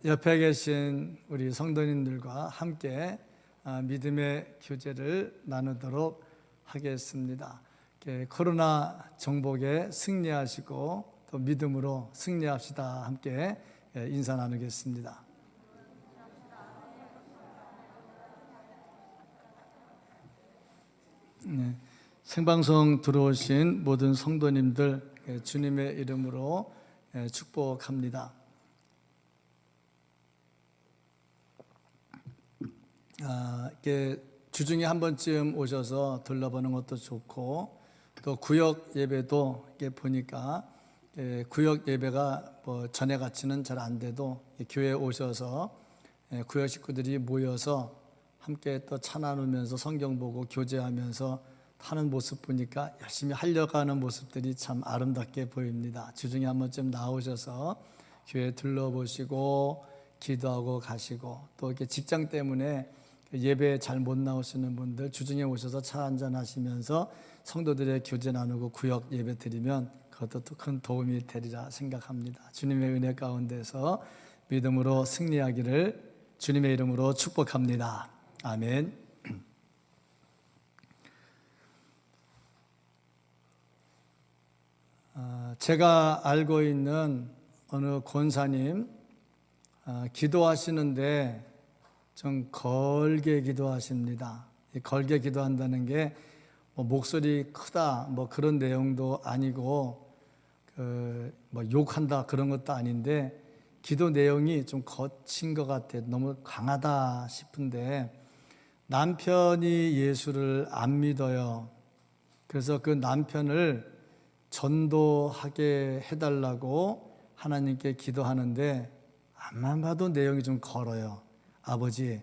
옆에 계신 우리 성도님들과 함께 믿음의 교제를 나누도록 하겠습니다. 코로나 정복에 승리하시고 또 믿음으로 승리합시다. 함께 인사 나누겠습니다. 생방송 들어오신 모든 성도님들 주님의 이름으로 축복합니다. 주중에 한 번쯤 오셔서 둘러보는 것도 좋고, 또 구역 예배도 보니까 구역 예배가 전에 같이는 잘 안 돼도 교회에 오셔서 구역 식구들이 모여서 함께 또 차 나누면서 성경 보고 교제하면서 하는 모습 보니까 열심히 하려고 하는 모습들이 참 아름답게 보입니다. 주중에 한 번쯤 나오셔서 교회 둘러보시고 기도하고 가시고, 또 이렇게 직장 때문에 예배에 잘 못 나오시는 분들 주중에 오셔서 차 한잔 하시면서 성도들의 교제 나누고 구역 예배 드리면 그것도 또 큰 도움이 되리라 생각합니다. 주님의 은혜 가운데서 믿음으로 승리하기를 주님의 이름으로 축복합니다. 아멘. 제가 알고 있는 어느 권사님 기도하시는데 좀 걸게 기도하십니다. 걸게 기도한다는 게 목소리 크다 그런 내용도 아니고 욕한다 그런 것도 아닌데, 기도 내용이 좀 거친 것 같아요. 너무 강하다 싶은데, 남편이 예수를 안 믿어요. 그래서 그 남편을 전도하게 해달라고 하나님께 기도하는데, 암만 봐도 내용이 좀 걸어요. 아버지,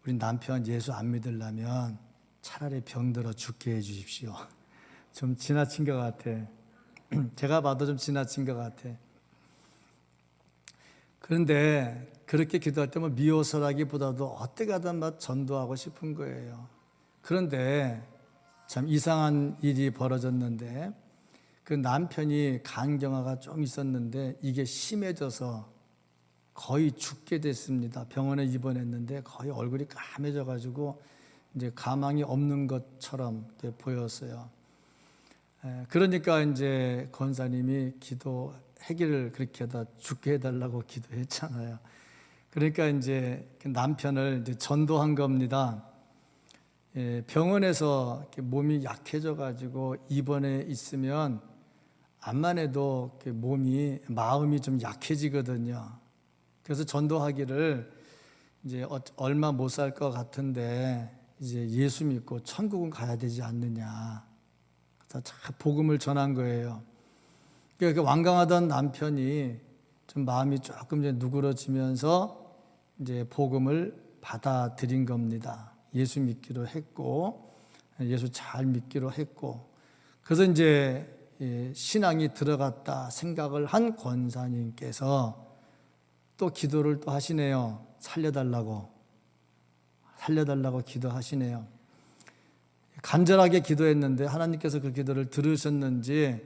우리 남편 예수 안 믿으려면 차라리 병들어 죽게 해 주십시오. 좀 지나친 것 같아. 제가 봐도 좀 지나친 것 같아. 그런데 그렇게 기도할 때 미워서라기보다도 어떻게 하든 전도하고 싶은 거예요. 그런데 참 이상한 일이 벌어졌는데, 그 남편이 간경화가 좀 있었는데 이게 심해져서 거의 죽게 됐습니다. 병원에 입원했는데 거의 얼굴이 까매져 가지고 이제 가망이 없는 것처럼 보였어요. 그러니까 이제 권사님이 기도하기를 그렇게 하다 죽게 해달라고 기도했잖아요. 그러니까 이제 남편을 이제 전도한 겁니다. 병원에서 몸이 약해져 가지고 입원해 있으면 암만 해도 마음이 좀 약해지거든요. 그래서 전도하기를 이제 얼마 못 살 것 같은데 이제 예수 믿고 천국은 가야 되지 않느냐. 그래서 복음을 전한 거예요. 그러니까 완강하던 남편이 좀 마음이 조금 이제 누그러지면서 이제 복음을 받아들인 겁니다. 예수 믿기로 했고, 예수 잘 믿기로 했고, 그래서 이제 신앙이 들어갔다 생각을 한 권사님께서 또 기도를 또 하시네요. 살려달라고 기도하시네요. 간절하게 기도했는데 하나님께서 그 기도를 들으셨는지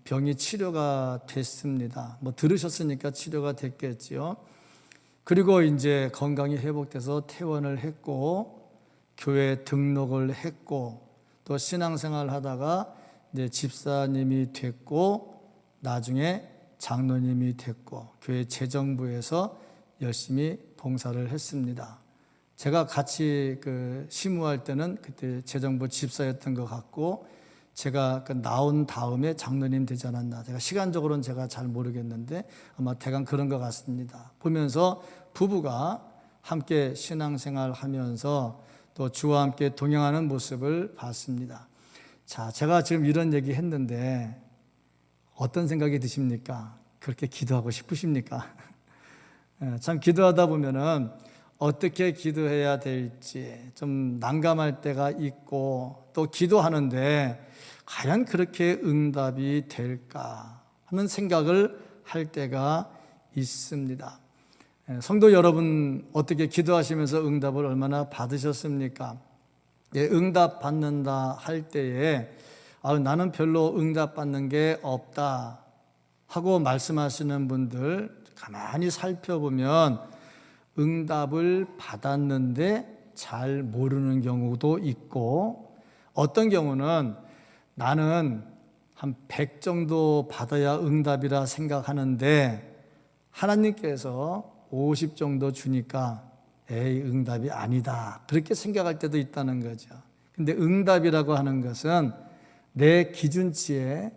병이 치료가 됐습니다. 들으셨으니까 치료가 됐겠지요. 그리고 이제 건강이 회복돼서 퇴원을 했고, 교회 등록을 했고, 또 신앙생활 하다가 이제 집사님이 됐고, 나중에 장로님이 됐고, 교회 재정부에서 열심히 봉사를 했습니다. 제가 같이 시무할 때는 그때 재정부 집사였던 것 같고, 제가 나온 다음에 장로님 되지 않았나. 제가 시간적으로는 제가 잘 모르겠는데 아마 대강 그런 것 같습니다. 보면서 부부가 함께 신앙생활 하면서 또 주와 함께 동행하는 모습을 봤습니다. 자, 제가 지금 이런 얘기 했는데 어떤 생각이 드십니까? 그렇게 기도하고 싶으십니까? 참 기도하다 보면은 어떻게 기도해야 될지 좀 난감할 때가 있고, 또 기도하는데 과연 그렇게 응답이 될까 하는 생각을 할 때가 있습니다. 성도 여러분, 어떻게 기도하시면서 응답을 얼마나 받으셨습니까? 응답 받는다 할 때에 나는 별로 응답 받는 게 없다 하고 말씀하시는 분들 가만히 살펴보면 응답을 받았는데 잘 모르는 경우도 있고, 어떤 경우는 나는 한 100 정도 받아야 응답이라 생각하는데 하나님께서 50 정도 주니까 에이, 응답이 아니다, 그렇게 생각할 때도 있다는 거죠. 근데 응답이라고 하는 것은 내 기준치에,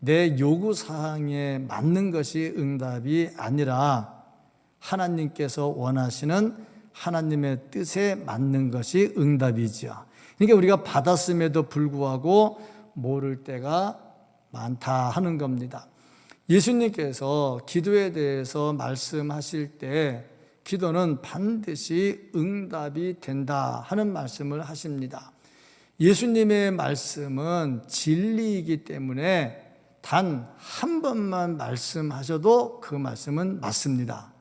내 요구사항에 맞는 것이 응답이 아니라 하나님께서 원하시는 하나님의 뜻에 맞는 것이 응답이죠. 그러니까 우리가 받았음에도 불구하고 모를 때가 많다 하는 겁니다. 예수님께서 기도에 대해서 말씀하실 때 기도는 반드시 응답이 된다 하는 말씀을 하십니다. 예수님의 말씀은 진리이기 때문에 단 한 번만 말씀하셔도 그 말씀은 맞습니다.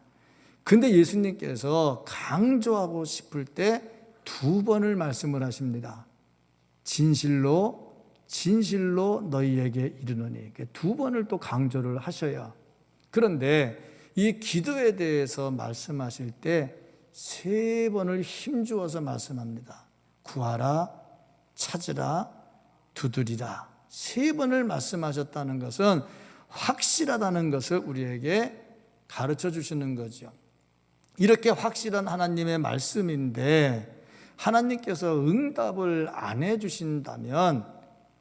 근데 예수님께서 강조하고 싶을 때 2번을 말씀을 하십니다. 진실로 진실로 너희에게 이르노니, 2번을 또 강조를 하셔요. 그런데 이 기도에 대해서 말씀하실 때 3번을 힘주어서 말씀합니다. 구하라, 찾으라, 두드리라. 3번을 말씀하셨다는 것은 확실하다는 것을 우리에게 가르쳐 주시는 거죠. 이렇게 확실한 하나님의 말씀인데 하나님께서 응답을 안 해주신다면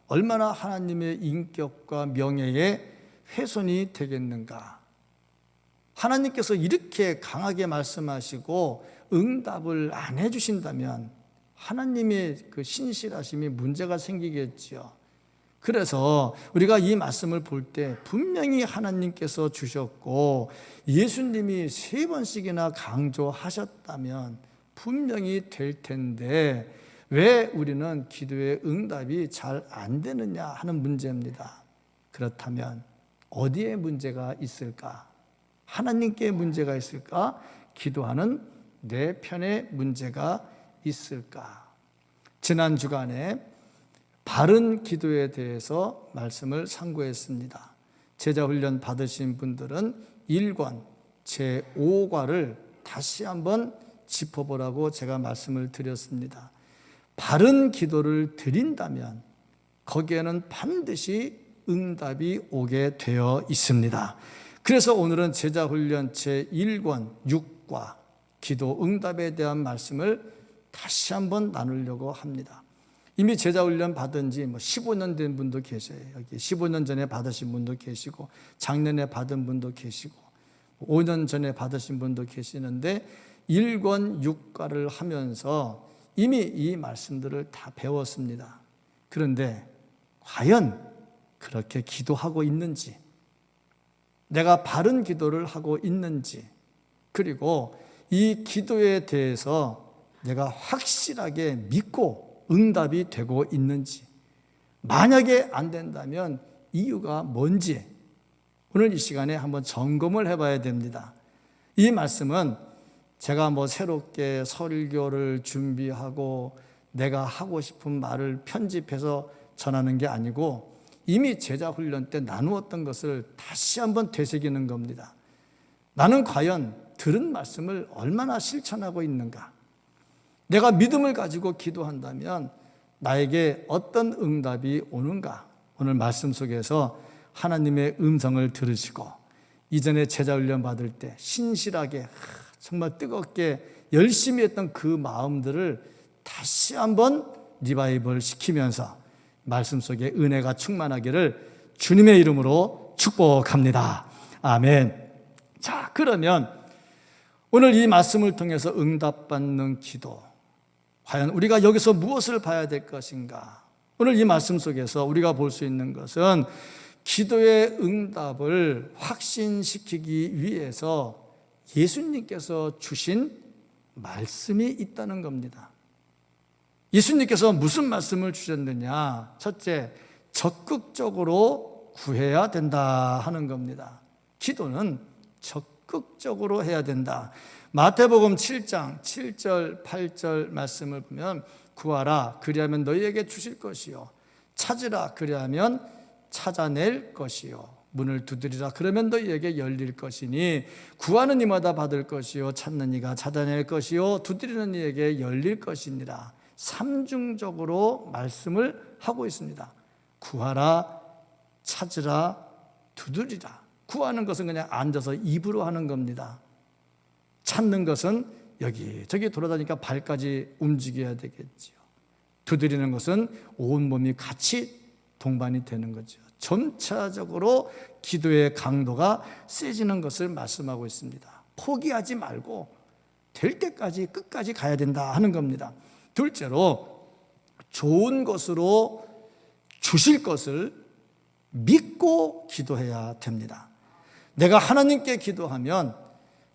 얼마나 하나님의 인격과 명예에 훼손이 되겠는가. 하나님께서 이렇게 강하게 말씀하시고 응답을 안 해주신다면 하나님의 그 신실하심이 문제가 생기겠지요. 그래서 우리가 이 말씀을 볼 때 분명히 하나님께서 주셨고 예수님이 3번씩이나 강조하셨다면 분명히 될 텐데 왜 우리는 기도의 응답이 잘 안 되느냐 하는 문제입니다. 그렇다면 어디에 문제가 있을까? 하나님께 문제가 있을까? 기도하는 내 편에 문제가 있을까? 지난 주간에 바른 기도에 대해서 말씀을 상고했습니다. 제자훈련 받으신 분들은 1권 제5과를 다시 한번 짚어보라고 제가 말씀을 드렸습니다. 바른 기도를 드린다면 거기에는 반드시 응답이 오게 되어 있습니다. 그래서 오늘은 제자훈련 제1권 6과 기도 응답에 대한 말씀을 다시 한번 나누려고 합니다. 이미 제자훈련 받은 지 15년 된 분도 계셔요. 여기 15년 전에 받으신 분도 계시고 작년에 받은 분도 계시고 5년 전에 받으신 분도 계시는데 1권 6과를 하면서 이미 이 말씀들을 다 배웠습니다. 그런데 과연 그렇게 기도하고 있는지, 내가 바른 기도를 하고 있는지, 그리고 이 기도에 대해서 내가 확실하게 믿고 응답이 되고 있는지, 만약에 안 된다면 이유가 뭔지 오늘 이 시간에 한번 점검을 해봐야 됩니다. 이 말씀은 제가 새롭게 설교를 준비하고 내가 하고 싶은 말을 편집해서 전하는 게 아니고 이미 제자훈련 때 나누었던 것을 다시 한번 되새기는 겁니다. 나는 과연 들은 말씀을 얼마나 실천하고 있는가? 내가 믿음을 가지고 기도한다면 나에게 어떤 응답이 오는가? 오늘 말씀 속에서 하나님의 음성을 들으시고 이전에 제자훈련 받을 때 신실하게 정말 뜨겁게 열심히 했던 그 마음들을 다시 한번 리바이벌 시키면서 말씀 속에 은혜가 충만하기를 주님의 이름으로 축복합니다. 아멘. 자, 그러면 오늘 이 말씀을 통해서 응답받는 기도, 과연 우리가 여기서 무엇을 봐야 될 것인가? 오늘 이 말씀 속에서 우리가 볼 수 있는 것은 기도의 응답을 확신시키기 위해서 예수님께서 주신 말씀이 있다는 겁니다. 예수님께서 무슨 말씀을 주셨느냐? 첫째, 적극적으로 구해야 된다 하는 겁니다. 기도는 적극적으로 해야 된다. 마태복음 7장 7절 8절 말씀을 보면 구하라 그리하면 너희에게 주실 것이요 찾으라 그리하면 찾아낼 것이요 문을 두드리라. 그러면 너희에게 열릴 것이니 구하는 이마다 받을 것이요 찾는 이가 찾아낼 것이요 두드리는 이에게 열릴 것이니라. 삼중적으로 말씀을 하고 있습니다. 구하라, 찾으라, 두드리라. 구하는 것은 그냥 앉아서 입으로 하는 겁니다. 찾는 것은 여기저기 돌아다니까 발까지 움직여야 되겠지요. 두드리는 것은 온몸이 같이 동반이 되는 거죠. 점차적으로 기도의 강도가 세지는 것을 말씀하고 있습니다. 포기하지 말고 될 때까지 끝까지 가야 된다 하는 겁니다. 둘째로 좋은 것으로 주실 것을 믿고 기도해야 됩니다. 내가 하나님께 기도하면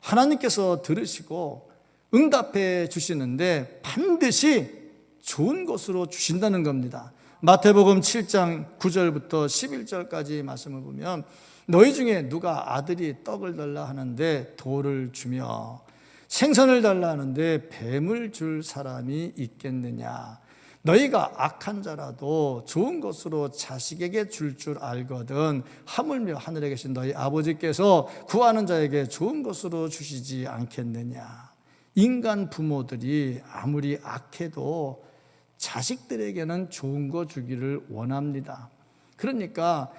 하나님께서 들으시고 응답해 주시는데 반드시 좋은 것으로 주신다는 겁니다. 마태복음 7장 9절부터 11절까지 말씀을 보면 너희 중에 누가 아들이 떡을 달라 하는데 돌을 주며 생선을 달라 하는데 뱀을 줄 사람이 있겠느냐. 너희가 악한 자라도 좋은 것으로 자식에게 줄 알거든 하물며 하늘에 계신 너희 아버지께서 구하는 자에게 좋은 것으로 주시지 않겠느냐. 인간 부모들이 아무리 악해도 자식들에게는 좋은 거 주기를 원합니다. 그러니까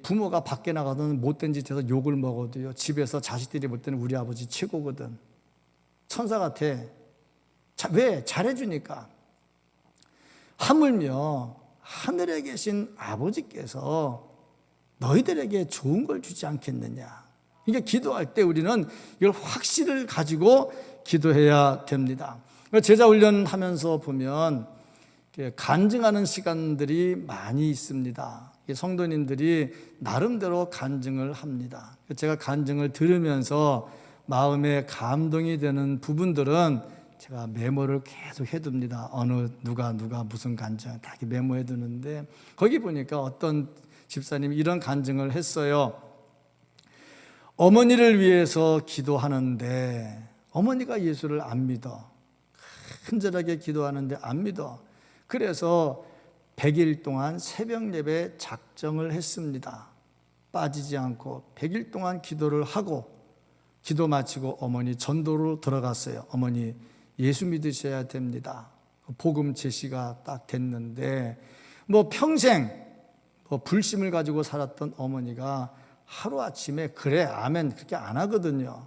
부모가 밖에 나가든 못된 짓 해서 욕을 먹어도요, 집에서 자식들이 볼 때는 우리 아버지 최고거든, 천사 같아. 왜? 잘해주니까. 하물며 하늘에 계신 아버지께서 너희들에게 좋은 걸 주지 않겠느냐. 그러니까 기도할 때 우리는 이걸 확신을 가지고 기도해야 됩니다. 제자 훈련하면서 보면 간증하는 시간들이 많이 있습니다. 성도님들이 나름대로 간증을 합니다. 제가 간증을 들으면서 마음에 감동이 되는 부분들은 제가 메모를 계속 해둡니다. 어느 누가 무슨 간증 다 메모해 두는데, 거기 보니까 어떤 집사님이 이런 간증을 했어요. 어머니를 위해서 기도하는데 어머니가 예수를 안 믿어. 간절하게 기도하는데 안 믿어. 그래서 100일 동안 새벽 예배 작정을 했습니다. 빠지지 않고 100일 동안 기도를 하고 기도 마치고 어머니 전도로 들어갔어요. 어머니 예수 믿으셔야 됩니다. 복음 제시가 딱 됐는데 평생 불심을 가지고 살았던 어머니가 하루아침에 그래 아멘 그렇게 안 하거든요.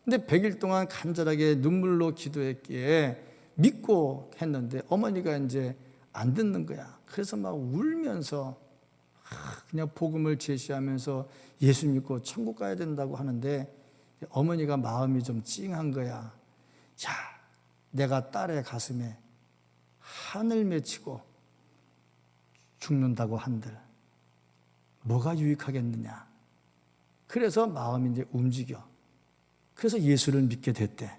근데 100일 동안 간절하게 눈물로 기도했기에 믿고 했는데 어머니가 이제 안 듣는 거야. 그래서 막 울면서 그냥 복음을 제시하면서 예수 믿고 천국 가야 된다고 하는데 어머니가 마음이 좀 찡한 거야. 자, 내가 딸의 가슴에 하늘 맺히고 죽는다고 한들 뭐가 유익하겠느냐. 그래서 마음이 이제 움직여. 그래서 예수를 믿게 됐대.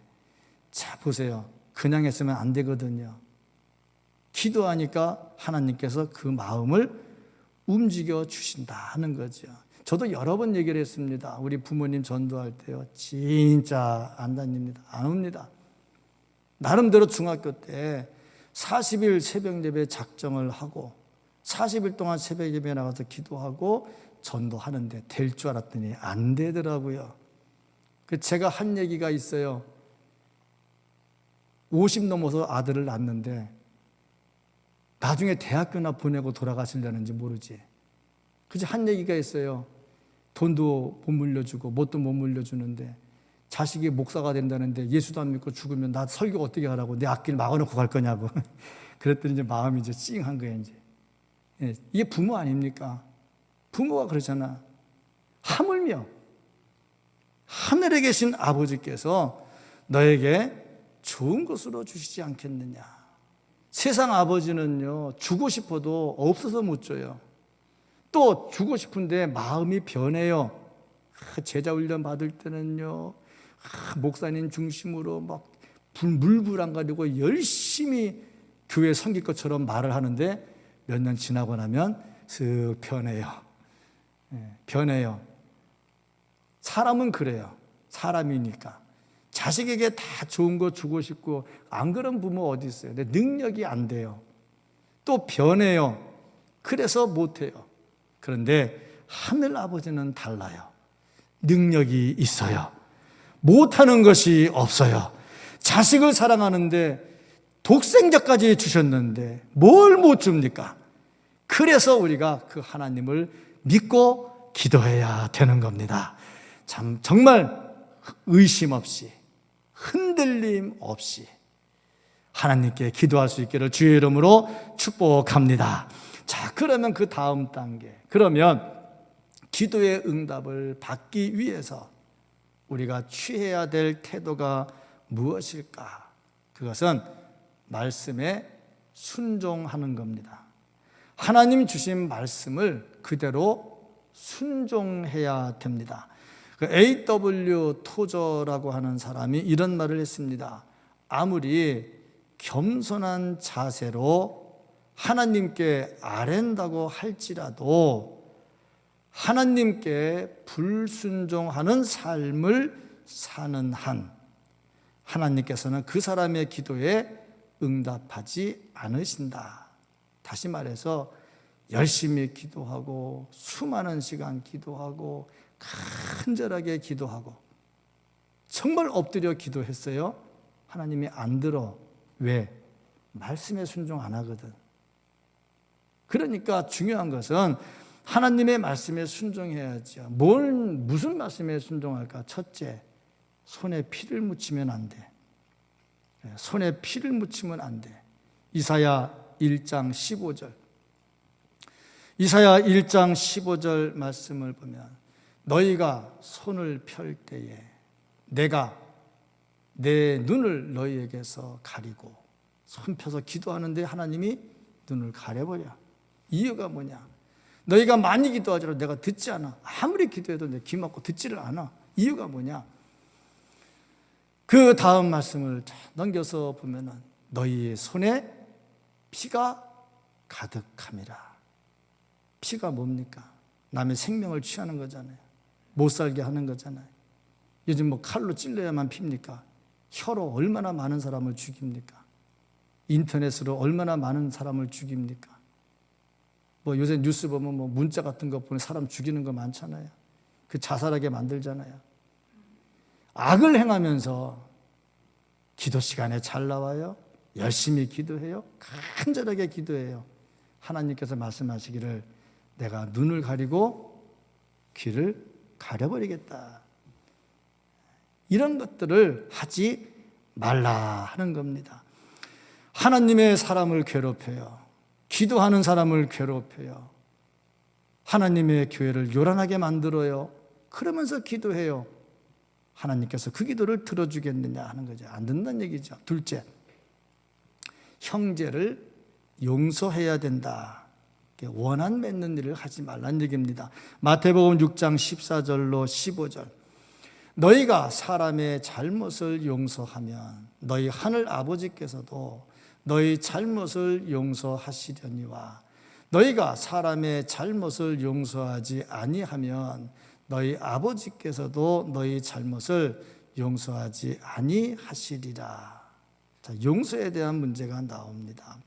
자, 보세요. 그냥 했으면 안 되거든요. 기도하니까 하나님께서 그 마음을 움직여 주신다 하는 거죠. 저도 여러 번 얘기를 했습니다. 우리 부모님 전도할 때요, 진짜 안 다닙니다. 안 옵니다. 나름대로 중학교 때 40일 새벽 예배 작정을 하고 40일 동안 새벽 예배 나가서 기도하고 전도하는데 될 줄 알았더니 안 되더라고요. 제가 한 얘기가 있어요. 50 넘어서 아들을 낳았는데 나중에 대학교나 보내고 돌아가시려는지 모르지. 그래서 한 얘기가 있어요. 돈도 못 물려주고 뭣도 못 물려주는데 자식이 목사가 된다는데 예수도 안 믿고 죽으면 나 설교 어떻게 하라고, 내 앞길 막아놓고 갈 거냐고. 그랬더니 이제 마음이 이제 찡한 거예요. 이제 이게 부모 아닙니까? 부모가 그러잖아. 하물며 하늘에 계신 아버지께서 너에게 좋은 것으로 주시지 않겠느냐. 세상 아버지는요, 주고 싶어도 없어서 못 줘요. 또 주고 싶은데 마음이 변해요. 제자 훈련 받을 때는요, 목사님 중심으로 막 물불 안 가리고 열심히 교회 섬길 것처럼 말을 하는데 몇 년 지나고 나면 슥 변해요. 변해요. 사람은 그래요. 사람이니까. 자식에게 다 좋은 거 주고 싶고 안 그런 부모 어디 있어요. 근데 능력이 안 돼요. 또 변해요. 그래서 못해요. 그런데 하늘 아버지는 달라요. 능력이 있어요. 못하는 것이 없어요. 자식을 사랑하는데 독생자까지 주셨는데 뭘 못 줍니까? 그래서 우리가 그 하나님을 믿고 기도해야 되는 겁니다. 참 정말 의심 없이 흔들림 없이 하나님께 기도할 수 있기를 주의 이름으로 축복합니다. 자, 그러면 그 다음 단계, 그러면 기도의 응답을 받기 위해서 우리가 취해야 될 태도가 무엇일까? 그것은 말씀에 순종하는 겁니다. 하나님 주신 말씀을 그대로 순종해야 됩니다. A.W. 토저라고 하는 사람이 이런 말을 했습니다. 아무리 겸손한 자세로 하나님께 아랜다고 할지라도 하나님께 불순종하는 삶을 사는 한 하나님께서는 그 사람의 기도에 응답하지 않으신다. 다시 말해서 열심히 기도하고 수많은 시간 기도하고 간절하게 기도하고 정말 엎드려 기도했어요. 하나님이 안 들어. 왜? 말씀에 순종 안 하거든. 그러니까 중요한 것은 하나님의 말씀에 순종해야죠. 무슨 말씀에 순종할까? 첫째, 손에 피를 묻히면 안 돼. 손에 피를 묻히면 안 돼. 이사야 1장 15절. 이사야 1장 15절 말씀을 보면 너희가 손을 펼 때에 내가 내 눈을 너희에게서 가리고 손 펴서 기도하는데 하나님이 눈을 가려버려. 이유가 뭐냐? 너희가 많이 기도하지라도 내가 듣지 않아. 아무리 기도해도 내 귀 막고 듣지를 않아. 이유가 뭐냐? 그 다음 말씀을 넘겨서 보면은 너희의 손에 피가 가득함이라. 피가 뭡니까? 남의 생명을 취하는 거잖아요. 못 살게 하는 거잖아요. 요즘 뭐 칼로 찔러야만 핍니까? 혀로 얼마나 많은 사람을 죽입니까? 인터넷으로 얼마나 많은 사람을 죽입니까? 뭐 요새 뉴스 보면 뭐 문자 같은 거 보면 사람 죽이는 거 많잖아요. 그 자살하게 만들잖아요. 악을 행하면서 기도 시간에 잘 나와요. 열심히 기도해요. 간절하게 기도해요. 하나님께서 말씀하시기를 내가 눈을 가리고 귀를 가려버리겠다. 이런 것들을 하지 말라 하는 겁니다. 하나님의 사람을 괴롭혀요. 기도하는 사람을 괴롭혀요. 하나님의 교회를 요란하게 만들어요. 그러면서 기도해요. 하나님께서 그 기도를 들어주겠느냐 하는 거죠. 안 듣는다는 얘기죠. 둘째, 형제를 용서해야 된다. 원한 맺는 일을 하지 말라는 얘기입니다. 마태복음 6장 14절로 15절. 너희가 사람의 잘못을 용서하면 너희 하늘 아버지께서도 너희 잘못을 용서하시려니와 너희가 사람의 잘못을 용서하지 아니하면 너희 아버지께서도 너희 잘못을 용서하지 아니하시리라. 자, 용서에 대한 문제가 나옵니다.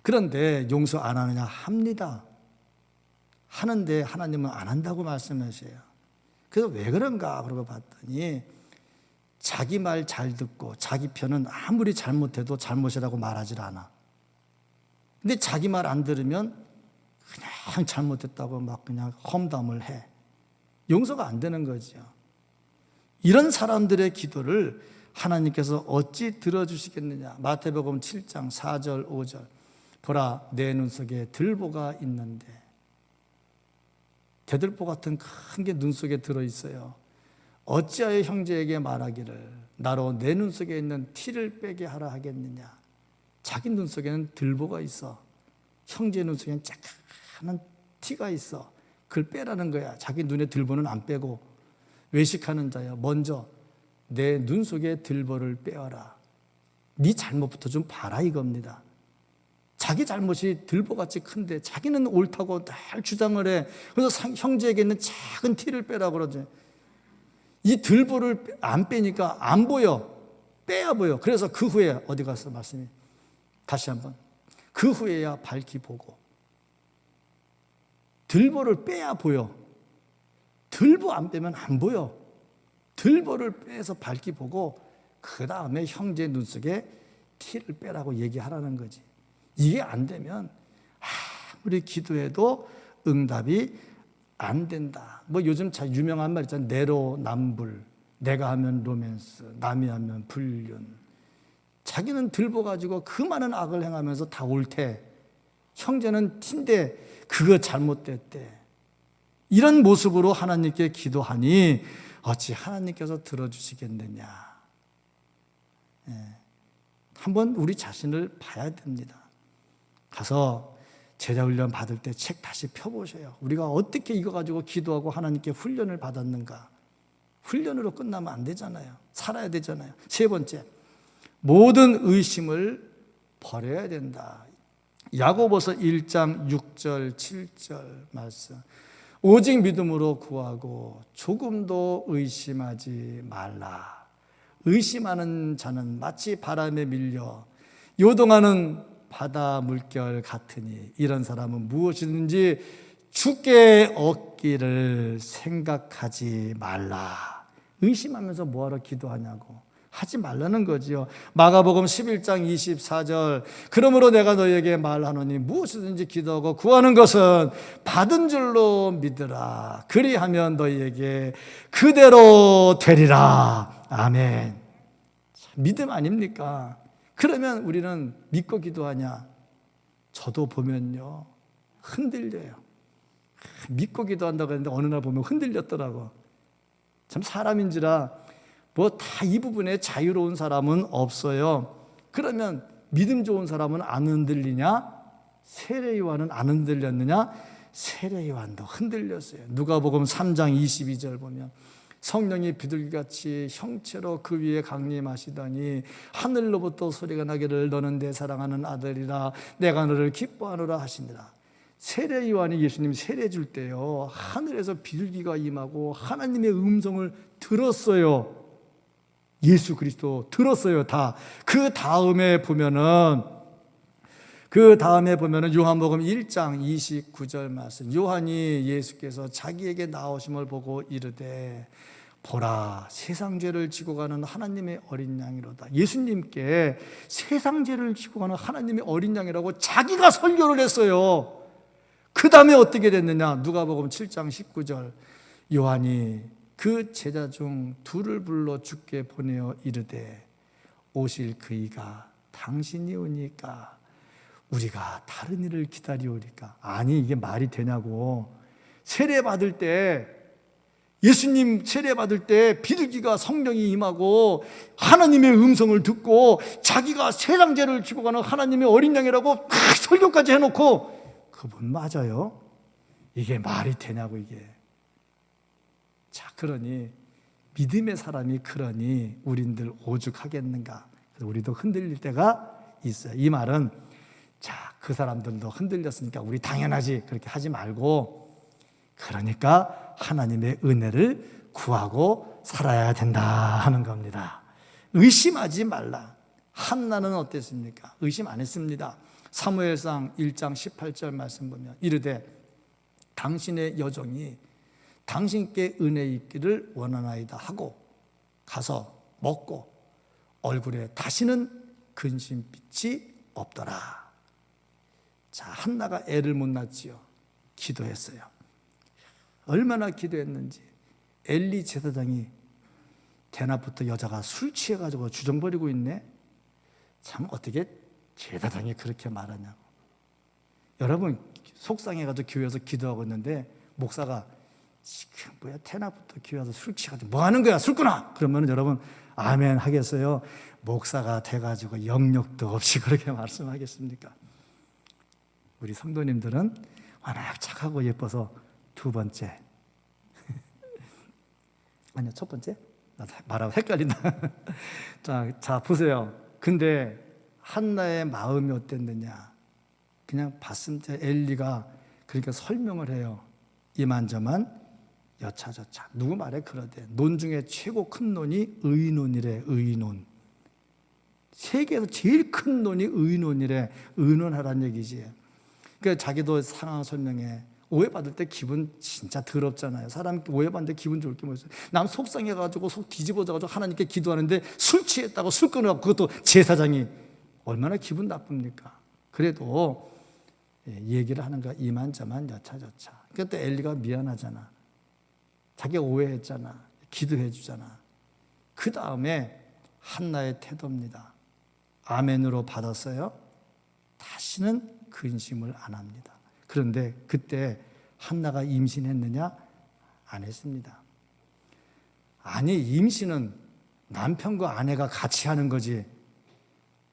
그런데 용서 안 하느냐? 합니다. 하는데 하나님은 안 한다고 말씀하세요. 그래서 왜 그런가 그러고 봤더니 자기 말 잘 듣고 자기 편은 아무리 잘못해도 잘못이라고 말하질 않아. 근데 자기 말 안 들으면 그냥 잘못했다고 막 그냥 험담을 해. 용서가 안 되는 거죠. 이런 사람들의 기도를 하나님께서 어찌 들어주시겠느냐. 마태복음 7장 4절 5절. 보라 내 눈 속에 들보가 있는데, 대들보 같은 큰 게 눈 속에 들어있어요. 어찌하여 형제에게 말하기를 나로 내 눈 속에 있는 티를 빼게 하라 하겠느냐. 자기 눈 속에는 들보가 있어. 형제 눈 속에는 작은 티가 있어. 그걸 빼라는 거야. 자기 눈에 들보는 안 빼고. 외식하는 자야, 먼저 내 눈 속에 들보를 빼어라. 네 잘못부터 좀 봐라 이겁니다. 자기 잘못이 들보같이 큰데 자기는 옳다고 늘 주장을 해. 그래서 형제에게 있는 작은 티를 빼라고 그러지. 이 들보를 안 빼니까 안 보여. 빼야 보여. 그래서 그 후에 어디 가서 말씀이 다시 한번 그 후에야 밝히 보고 들보를 빼야 보여. 들보 안 빼면 안 보여. 들보를 빼서 밝히 보고 그 다음에 형제 눈 속에 티를 빼라고 얘기하라는 거지. 이게 안 되면 아무리 기도해도 응답이 안 된다. 뭐 요즘 참 유명한 말 있잖아요. 내로남불. 내가 하면 로맨스, 남이 하면 불륜. 자기는 들보 가지고 그 많은 악을 행하면서 다 옳대. 형제는 티인데 그거 잘못됐대. 이런 모습으로 하나님께 기도하니 어찌 하나님께서 들어주시겠느냐. 한번 우리 자신을 봐야 됩니다. 가서 제자훈련 받을 때 책 다시 펴보세요. 우리가 어떻게 이거 가지고 기도하고 하나님께 훈련을 받았는가. 훈련으로 끝나면 안 되잖아요. 살아야 되잖아요. 세 번째, 모든 의심을 버려야 된다. 야고보서 1장 6절 7절 말씀. 오직 믿음으로 구하고 조금도 의심하지 말라. 의심하는 자는 마치 바람에 밀려 요동하는 바다 물결 같으니 이런 사람은 무엇이든지 주께 얻기를 생각하지 말라. 의심하면서 뭐하러 기도하냐고. 하지 말라는 거지요. 마가복음 11장 24절. 그러므로 내가 너희에게 말하노니 무엇이든지 기도하고 구하는 것은 받은 줄로 믿으라. 그리하면 너희에게 그대로 되리라. 아멘. 믿음 아닙니까? 그러면 우리는 믿고 기도하냐? 저도 보면요 흔들려요. 믿고 기도한다고 했는데 어느 날 보면 흔들렸더라고. 참 사람인지라 뭐 다 이 부분에 자유로운 사람은 없어요. 그러면 믿음 좋은 사람은 안 흔들리냐? 세례요한은 안 흔들렸느냐? 세례요한도 흔들렸어요. 누가복음 3장 22절 보면 성령이 비둘기같이 형체로 그 위에 강림하시더니 하늘로부터 소리가 나기를 너는 내 사랑하는 아들이라 내가 너를 기뻐하노라 하시니라. 세례 요한이 예수님 세례 줄 때요 하늘에서 비둘기가 임하고 하나님의 음성을 들었어요. 예수 그리스도 들었어요. 다. 그 다음에 보면은 요한복음 1장 29절 말씀. 요한이 예수께서 자기에게 나오심을 보고 이르되 보라 세상 죄를 지고 가는 하나님의 어린 양이로다. 예수님께 세상 죄를 지고 가는 하나님의 어린 양이라고 자기가 설교를 했어요. 그 다음에 어떻게 됐느냐? 누가복음 7장 19절. 요한이 그 제자 중 둘을 불러 주께 보내어 이르되 오실 그이가 당신이 오니까 우리가 다른 일을 기다리오리까. 아니 이게 말이 되냐고. 세례 받을 때 예수님 세례 받을 때 비둘기가 성령이 임하고 하나님의 음성을 듣고 자기가 세상 죄를 지고 가는 하나님의 어린 양이라고 설교까지 해놓고 그분 맞아요? 이게 말이 되냐고 이게. 자, 그러니 믿음의 사람이 그러니 우린들 오죽하겠는가. 그래서 우리도 흔들릴 때가 있어요. 이 말은 자, 그 사람들도 흔들렸으니까 우리 당연하지 그렇게 하지 말고 그러니까 하나님의 은혜를 구하고 살아야 된다 하는 겁니다. 의심하지 말라. 한나는 어땠습니까? 의심 안 했습니다. 사무엘상 1장 18절 말씀 보면 이르되 당신의 여종이 당신께 은혜 있기를 원하나이다 하고 가서 먹고 얼굴에 다시는 근심빛이 없더라. 자, 한나가 애를 못 낳지요. 기도했어요. 얼마나 기도했는지. 엘리 제사장이 대낮부터 여자가 술 취해가지고 주정부리고 있네. 참 어떻게 제사장이 그렇게 말하냐고. 여러분 속상해가지고 교회에서 기도하고 있는데 목사가 지금 뭐야 대낮부터 교회 와서 술 취해가지고 뭐 하는 거야 술꾼아. 그러면 여러분 아멘 하겠어요? 목사가 돼가지고 영역도 없이 그렇게 말씀하겠습니까? 우리 성도님들은 워낙 착하고 예뻐서 두 번째 아니요 첫 번째? 나 말하고 헷갈린다. 자 보세요. 근데 한나의 마음이 어땠느냐. 그냥 봤을 때 엘리가 그러니까 설명을 해요. 이만저만 여차저차 누구 말에 그러대. 논 중에 최고 큰 논이 의논이래. 의논. 세계에서 제일 큰 논이 의논이래. 의논하란 얘기지. 그러니까 자기도 상황 설명해. 오해받을 때 기분 진짜 더럽잖아요. 사람 오해받는데 기분 좋을 게 뭐 있어요. 남 속상해가지고 속 뒤집어져가지고 하나님께 기도하는데 술 취했다고 술 끊어갖고 그것도 제사장이 얼마나 기분 나쁩니까? 그래도 얘기를 하는 거야. 이만저만 여차저차. 그때 엘리가 미안하잖아. 자기가 오해했잖아. 기도해 주잖아. 그 다음에 한나의 태도입니다. 아멘으로 받았어요. 다시는 근심을 안 합니다. 그런데 그때 한나가 임신했느냐? 안 했습니다. 아니, 임신은 남편과 아내가 같이 하는 거지.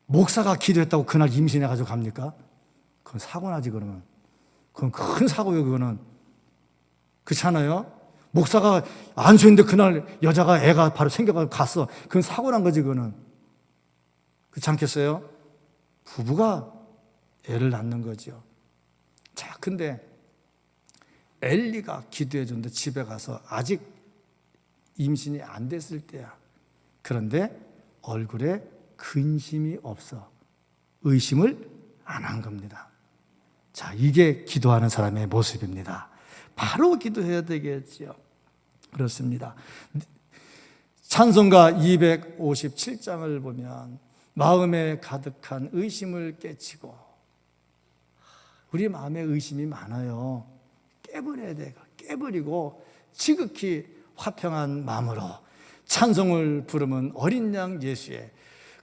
목사가 기도했다고 그날 임신해가지고 갑니까? 그건 사고나지. 그러면 그건 큰 사고예요. 그거는 그렇잖아요. 목사가 안수했는데 그날 여자가 애가 바로 생겨가지고 갔어. 그건 사고난 거지. 그거는 그렇지 않겠어요? 부부가 애를 낳는 거죠. 자, 근데 엘리가 기도해 줬는데 집에 가서 아직 임신이 안 됐을 때야. 그런데 얼굴에 근심이 없어. 의심을 안 한 겁니다. 자, 이게 기도하는 사람의 모습입니다. 바로 기도해야 되겠지요. 그렇습니다. 찬송가 257장을 보면 마음에 가득한 의심을 깨치고, 우리 마음에 의심이 많아요. 깨버려야 돼. 깨버리고 지극히 화평한 마음으로 찬송을 부르면 어린 양 예수의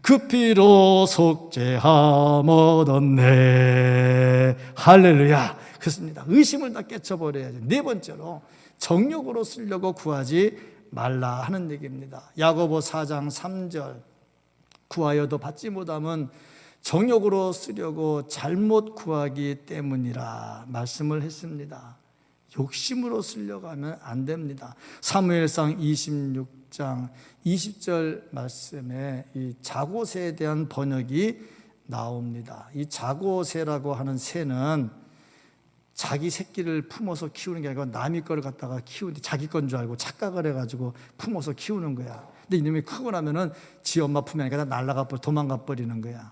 그 피로 속죄함 얻었네. 할렐루야. 그렇습니다. 의심을 다 깨쳐버려야죠. 네 번째로 정욕으로 쓰려고 구하지 말라 하는 얘기입니다. 야고보 4장 3절 구하여도 받지 못함은 정욕으로 쓰려고 잘못 구하기 때문이라 말씀을 했습니다. 욕심으로 쓰려고 하면 안 됩니다. 사무엘상 26장 20절 말씀에 이 자고새에 대한 번역이 나옵니다. 이 자고새라고 하는 새는 자기 새끼를 품어서 키우는 게 아니고 남의 거를 갖다가 키우는데 자기 건 줄 알고 착각을 해가지고 품어서 키우는 거야. 근데 이놈이 크고 나면은 지 엄마 품에 아니라 날아가 버리고 도망가 버리는 거야.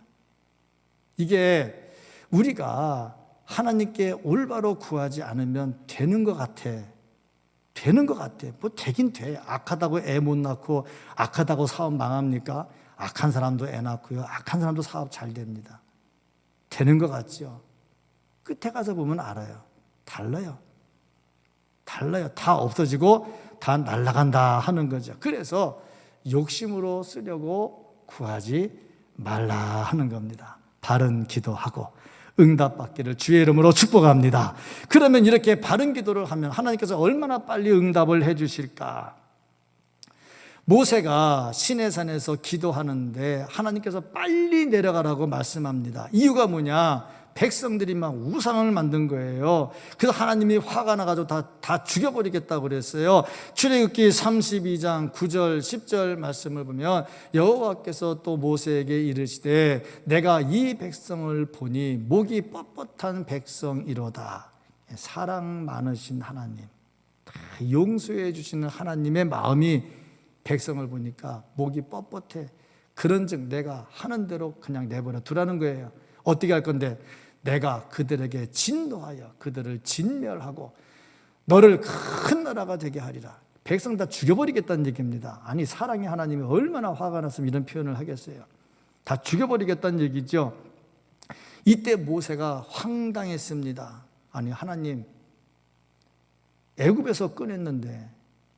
이게 우리가 하나님께 올바로 구하지 않으면 되는 것 같아. 되는 것 같아. 뭐 되긴 돼. 악하다고 애 못 낳고 악하다고 사업 망합니까? 악한 사람도 애 낳고요. 악한 사람도 사업 잘 됩니다. 되는 것 같죠? 끝에 가서 보면 알아요. 달라요. 달라요. 다 없어지고 다 날아간다 하는 거죠. 그래서 욕심으로 쓰려고 구하지 말라 하는 겁니다. 바른 기도하고 응답받기를 주의 이름으로 축복합니다. 그러면 이렇게 바른 기도를 하면 하나님께서 얼마나 빨리 응답을 해 주실까? 모세가 시내산에서 기도하는데 하나님께서 빨리 내려가라고 말씀합니다. 이유가 뭐냐? 백성들이 막 우상을 만든 거예요. 그래서 하나님이 화가 나가지고 다 죽여버리겠다고 그랬어요. 출애굽기 32장 9절 10절 말씀을 보면 여호와께서 또 모세에게 이르시되 내가 이 백성을 보니 목이 뻣뻣한 백성이로다. 사랑 많으신 하나님, 용서해 주시는 하나님의 마음이 백성을 보니까 목이 뻣뻣해. 그런즉 내가 하는 대로 그냥 내버려 두라는 거예요. 어떻게 할 건데? 내가 그들에게 진노하여 그들을 진멸하고 너를 큰 나라가 되게 하리라. 백성 다 죽여버리겠다는 얘기입니다. 아니, 사랑의 하나님이 얼마나 화가 났으면 이런 표현을 하겠어요. 다 죽여버리겠다는 얘기죠. 이때 모세가 황당했습니다. 아니, 하나님, 애굽에서 꺼냈는데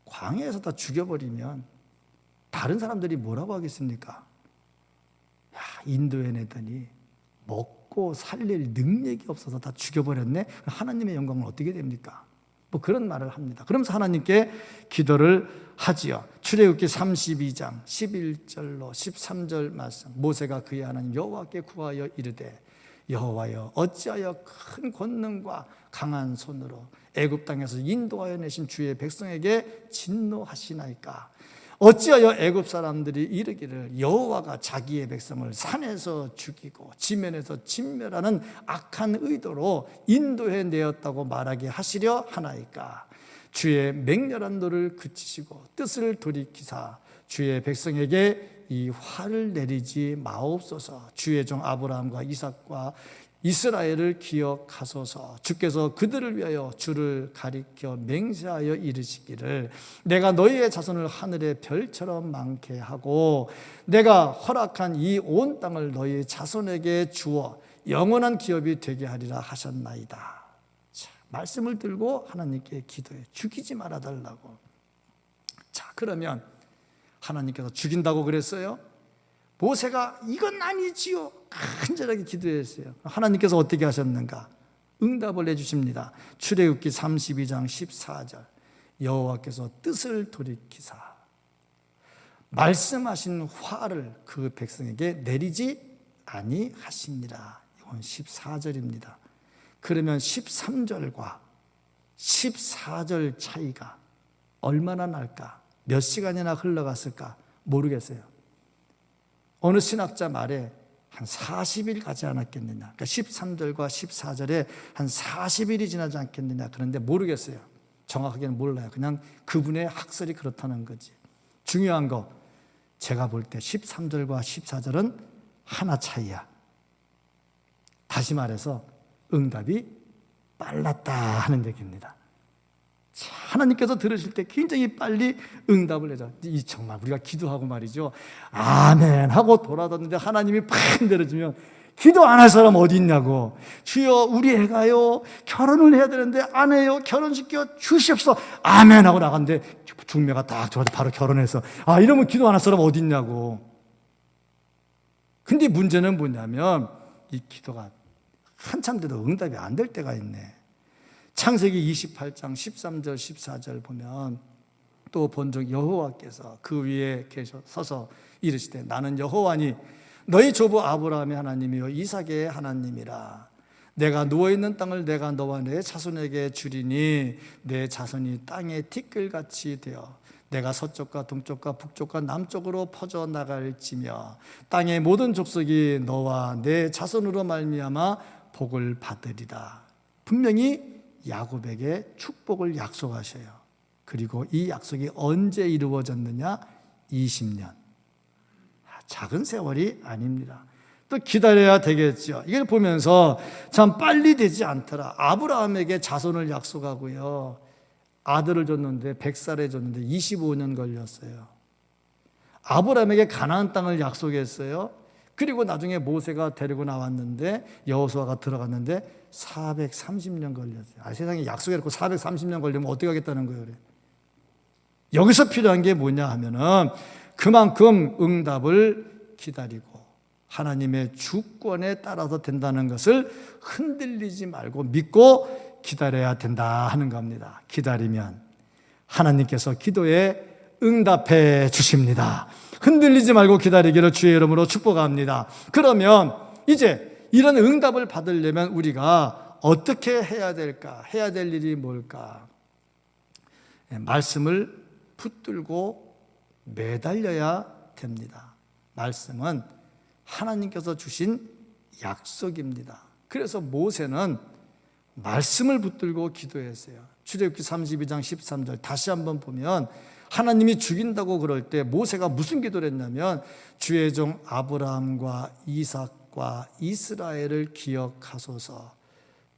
광야에서 다 죽여버리면 다른 사람들이 뭐라고 하겠습니까? 야, 인도에 내더니 먹고 살릴 능력이 없어서 다 죽여버렸네. 하나님의 영광은 어떻게 됩니까? 뭐 그런 말을 합니다. 그러면서 하나님께 기도를 하지요. 출애굽기 32장 11절로 13절 말씀. 모세가 그의 하나님 여호와께 구하여 이르되 여호와여 어찌하여 큰 권능과 강한 손으로 애굽 땅에서 인도하여 내신 주의 백성에게 진노하시나이까? 어찌하여 애굽 사람들이 이르기를 여호와가 자기의 백성을 산에서 죽이고 지면에서 진멸하는 악한 의도로 인도해 내었다고 말하게 하시려 하나이까? 주의 맹렬한 노를 그치시고 뜻을 돌이키사 주의 백성에게 이 화를 내리지 마옵소서. 주의 종 아브라함과 이삭과 이스라엘을 기억하소서. 주께서 그들을 위하여 주를 가리켜 맹세하여 이르시기를 내가 너희의 자손을 하늘의 별처럼 많게 하고 내가 허락한 이 온 땅을 너희 자손에게 주어 영원한 기업이 되게 하리라 하셨나이다. 자, 말씀을 들고 하나님께 기도해. 죽이지 말아달라고. 자, 그러면 하나님께서 죽인다고 그랬어요? 모세가 이건 아니지요 간절하게 기도했어요. 하나님께서 어떻게 하셨는가? 응답을 해주십니다. 출애굽기 32장 14절 여호와께서 뜻을 돌이키사 말씀하신 화를 그 백성에게 내리지 아니하시니라. 이건 14절입니다. 그러면 13절과 14절 차이가 얼마나 날까? 몇 시간이나 흘러갔을까? 모르겠어요. 어느 신학자 말에 한 40일 가지 않았겠느냐. 그러니까 13절과 14절에 한 40일이 지나지 않겠느냐. 그런데 모르겠어요. 정확하게는 몰라요. 그냥 그분의 학설이 그렇다는 거지. 중요한 거 제가 볼 때 13절과 14절은 하나 차이야. 다시 말해서 응답이 빨랐다 하는 얘기입니다. 하나님께서 들으실 때 굉장히 빨리 응답을 해줘. 이 정말 우리가 기도하고 말이죠. 아멘 하고 돌아섰는데 하나님이 팍 내려주면 기도 안 할 사람 어디 있냐고. 주여 우리 애가요 결혼을 해야 되는데 안 해요. 결혼시켜 주시옵소서. 아멘 하고 나갔는데 중매가 딱 좋아서 바로 결혼해서 이러면 기도 안 할 사람 어디 있냐고. 근데 문제는 뭐냐면 이 기도가 한참 돼도 응답이 안 될 때가 있네. 창세기 28장 13절 14절 보면 또 본적 여호와께서 그 위에 서서 이르시되 나는 여호와니 너희 조부 아브라함의 하나님이요 이삭의 하나님이라. 내가 누워있는 땅을 내가 너와 내 자손에게 주리니 내 자손이 땅의 티끌같이 되어 내가 서쪽과 동쪽과 북쪽과 남쪽으로 퍼져나갈지며 땅의 모든 족속이 너와 내 자손으로 말미암아 복을 받으리라. 분명히 야곱에게 축복을 약속하셔요. 그리고 이 약속이 언제 이루어졌느냐? 20년. 작은 세월이 아닙니다. 또 기다려야 되겠죠. 이걸 보면서 참 빨리 되지 않더라. 아브라함에게 자손을 약속하고요. 아들을 줬는데 100살에 줬는데 25년 걸렸어요. 아브라함에게 가나안 땅을 약속했어요. 그리고 나중에 모세가 데리고 나왔는데 여호수아가 들어갔는데 430년 걸렸어요. 세상에 약속해놓고 430년 걸리면 어떻게 하겠다는 거예요. 그래. 여기서 필요한 게 뭐냐 하면은 그만큼 응답을 기다리고 하나님의 주권에 따라서 된다는 것을 흔들리지 말고 믿고 기다려야 된다 하는 겁니다. 기다리면 하나님께서 기도에 응답해 주십니다. 흔들리지 말고 기다리기를 주의 이름으로 축복합니다. 그러면 이제 이런 응답을 받으려면 우리가 어떻게 해야 될까? 해야 될 일이 뭘까? 말씀을 붙들고 매달려야 됩니다. 말씀은 하나님께서 주신 약속입니다. 그래서 모세는 말씀을 붙들고 기도했어요. 출애굽기 32장 13절 다시 한번 보면 하나님이 죽인다고 그럴 때 모세가 무슨 기도를 했냐면 주의 종 아브라함과 이삭과 이스라엘을 기억하소서.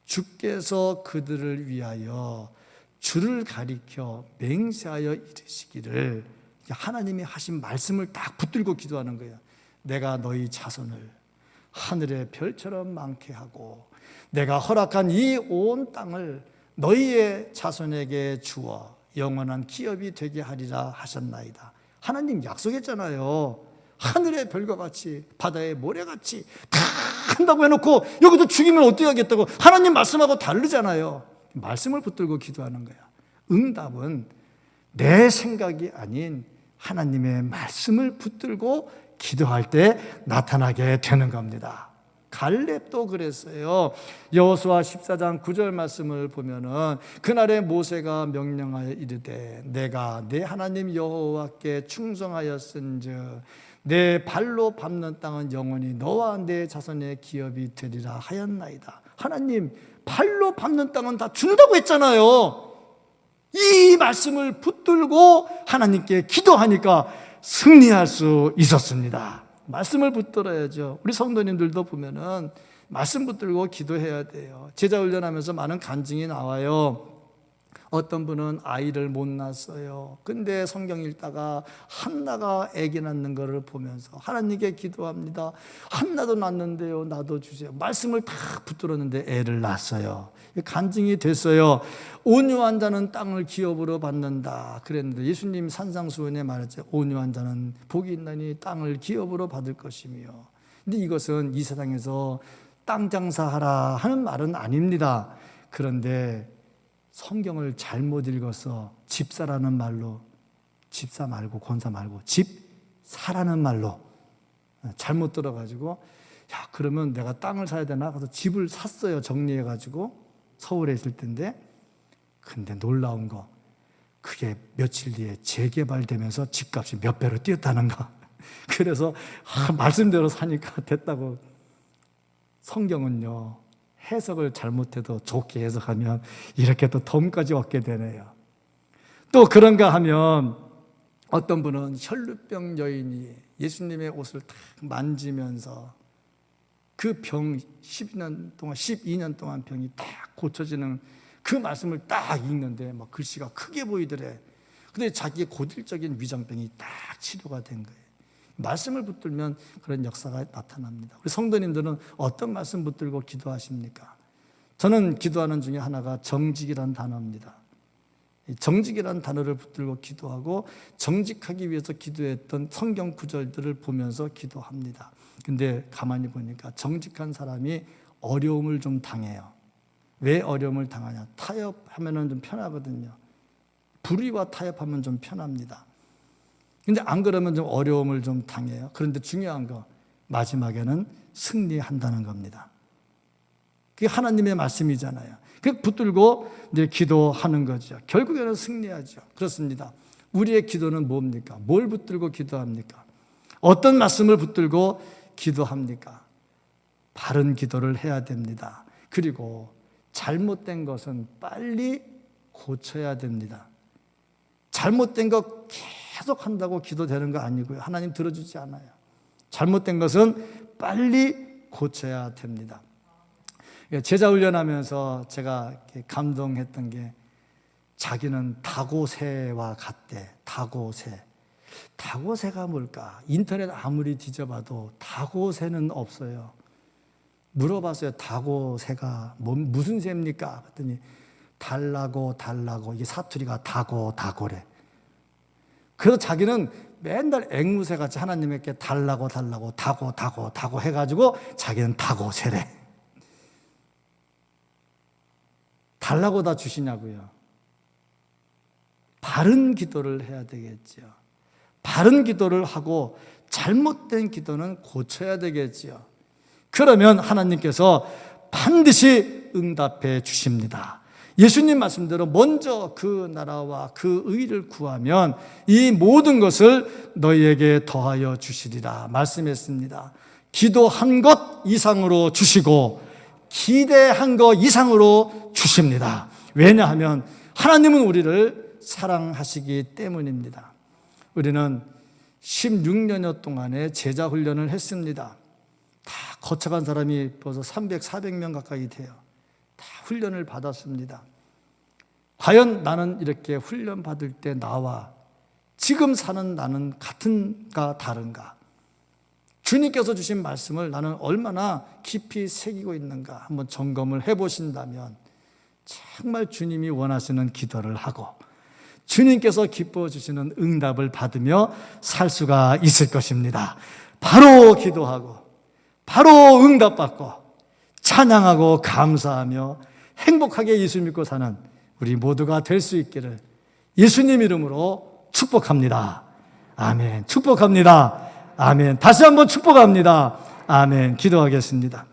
주께서 그들을 위하여 주를 가리켜 맹세하여 이르시기를. 하나님이 하신 말씀을 딱 붙들고 기도하는 거예요. 내가 너희 자손을 하늘의 별처럼 많게 하고 내가 허락한 이 온 땅을 너희의 자손에게 주어 영원한 기업이 되게 하리라 하셨나이다. 하나님 약속했잖아요. 하늘의 별과 같이 바다의 모래같이 다 한다고 해놓고 여기서 죽이면 어떻게 하겠다고. 하나님 말씀하고 다르잖아요. 말씀을 붙들고 기도하는 거야. 응답은 내 생각이 아닌 하나님의 말씀을 붙들고 기도할 때 나타나게 되는 겁니다. 갈렙도 그랬어요. 여호수아 14장 9절 말씀을 보면은 그날에 모세가 명령하여 이르되 내가 내 하나님 여호와께 충성하였은즉 내 발로 밟는 땅은 영원히 너와 내 자손의 기업이 되리라 하였나이다. 하나님 발로 밟는 땅은 다 준다고 했잖아요. 이 말씀을 붙들고 하나님께 기도하니까 승리할 수 있었습니다. 말씀을 붙들어야죠. 우리 성도님들도 보면은 말씀 붙들고 기도해야 돼요. 제자 훈련하면서 많은 간증이 나와요. 어떤 분은 아이를 못 낳았어요. 근데 성경 읽다가 한나가 아기 낳는 것을 보면서 하나님께 기도합니다. 한나도 낳는데요, 나도 주세요. 말씀을 다 붙들었는데 애를 낳았어요. 간증이 됐어요. 온유한 자는 땅을 기업으로 받는다 그랬는데 예수님 산상수훈에 말했죠. 온유한 자는 복이 있나니 땅을 기업으로 받을 것이며. 근데 이것은 이 세상에서 땅 장사하라 하는 말은 아닙니다. 그런데 성경을 잘못 읽어서 집사라는 말로, 집사 말고 권사 말고 집사라는 말로 잘못 들어가지고, 야, 그러면 내가 땅을 사야 되나? 그래서 집을 샀어요. 정리해가지고 서울에 있을 텐데. 근데 놀라운 거, 그게 며칠 뒤에 재개발되면서 집값이 몇 배로 뛰었다는 거. 그래서 말씀대로 사니까 됐다고. 성경은요, 해석을 잘못해도 좋게 해석하면 이렇게 또 덤까지 얻게 되네요. 또 그런가 하면 어떤 분은 혈루병 여인이 예수님의 옷을 딱 만지면서 그 병 12년 동안 병이 딱 고쳐지는 그 말씀을 딱 읽는데 막 글씨가 크게 보이더래. 근데 자기의 고질적인 위장병이 딱 치료가 된 거예요. 말씀을 붙들면 그런 역사가 나타납니다. 우리 성도님들은 어떤 말씀 붙들고 기도하십니까? 저는 기도하는 중에 하나가 정직이라는 단어입니다. 정직이라는 단어를 붙들고 기도하고 정직하기 위해서 기도했던 성경 구절들을 보면서 기도합니다. 근데 가만히 보니까 정직한 사람이 어려움을 좀 당해요. 왜 어려움을 당하냐? 타협하면 좀 편하거든요. 불의와 타협하면 좀 편합니다. 근데 안 그러면 좀 어려움을 좀 당해요. 그런데 중요한 거, 마지막에는 승리한다는 겁니다. 그게 하나님의 말씀이잖아요. 그 붙들고 이제 기도하는 거죠. 결국에는 승리하죠. 그렇습니다. 우리의 기도는 뭡니까? 뭘 붙들고 기도합니까? 어떤 말씀을 붙들고 기도합니까? 바른 기도를 해야 됩니다. 그리고 잘못된 것은 빨리 고쳐야 됩니다. 잘못된 것 계속 한다고 기도되는 거 아니고요. 하나님 들어주지 않아요. 잘못된 것은 빨리 고쳐야 됩니다. 제자 훈련하면서 제가 감동했던 게, 자기는 다고새와 같대. 다고새. 다고새가 뭘까? 인터넷 아무리 뒤져봐도 다고새는 없어요. 물어봤어요. 다고새가 무슨 새입니까? 그랬더니 달라고 이게 사투리가 다고래. 그래서 자기는 맨날 앵무새같이 하나님께 달라고 다고 해가지고 자기는 다고새래. 달라고 다 주시냐고요. 바른 기도를 해야 되겠죠. 바른 기도를 하고 잘못된 기도는 고쳐야 되겠죠. 그러면 하나님께서 반드시 응답해 주십니다. 예수님 말씀대로 먼저 그 나라와 그 의를 구하면 이 모든 것을 너희에게 더하여 주시리라 말씀했습니다. 기도한 것 이상으로 주시고 기대한 것 이상으로 주십니다. 왜냐하면 하나님은 우리를 사랑하시기 때문입니다. 우리는 16년여 동안의 제자 훈련을 했습니다. 다 거쳐간 사람이 벌써 300, 400명 가까이 돼요. 다 훈련을 받았습니다. 과연 나는 이렇게 훈련 받을 때 나와 지금 사는 나는 같은가 다른가? 주님께서 주신 말씀을 나는 얼마나 깊이 새기고 있는가 한번 점검을 해보신다면 정말 주님이 원하시는 기도를 하고 주님께서 기뻐 주시는 응답을 받으며 살 수가 있을 것입니다. 바로 기도하고 바로 응답받고 찬양하고 감사하며 행복하게 예수 믿고 사는 우리 모두가 될 수 있기를 예수님 이름으로 축복합니다. 아멘. 축복합니다. 아멘. 다시 한번 축복합니다. 아멘. 기도하겠습니다.